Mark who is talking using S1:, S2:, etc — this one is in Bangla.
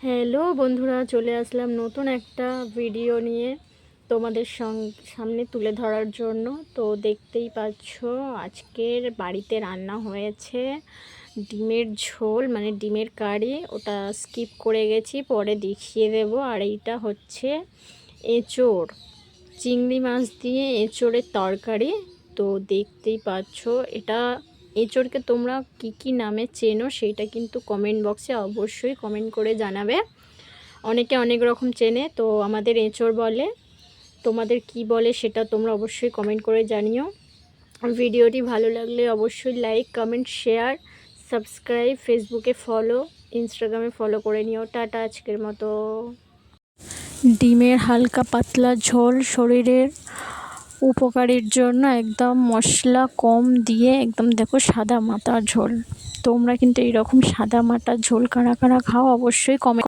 S1: হ্যালো বন্ধুরা, চলে আসলাম নতুন একটা ভিডিও নিয়ে তোমাদের সামনে তুলে ধরার জন্য। তো দেখতেই পাচ্ছ আজকের বাড়িতে রান্না হয়েছে ডিমের ঝোল, মানে ডিমের কারি। ওটা স্কিপ করে গেছি, পরে দেখিয়ে দেব। আর এইটা হচ্ছে এঁচোড়, চিংড়ি মাছ দিয়ে এঁচোড়ের তরকারি। তো দেখতেই পাচ্ছ, এটা এঁচোড়কে তোমরা কি নামে চেনো সেইটা কিন্তু কমেন্ট বক্সে অবশ্যই কমেন্ট করে জানাবে। অনেকে অনেক রকম চেনে, তো আমাদের এঁচোড় বলে। তোমাদের কি বলে সেটা তোমরা অবশ্যই কমেন্ট করে জানিও। ভিডিওটি ভালো লাগলে অবশ্যই লাইক, কমেন্ট, শেয়ার, সাবস্ক্রাইব, ফেসবুকে ফলো, ইনস্টাগ্রামে ফলো করে নিও। টাটা আজকের মতো। ডিমের হালকা পাতলা ঝোল শরীরের উপকারের জন্য, একদম মশলা কম দিয়ে, একদম দেখো সাদা মাটা ঝোল। তোমরা কিন্তু এইরকম সাদা মাটা ঝোল কারা কারা খাও অবশ্যই কমেন্ট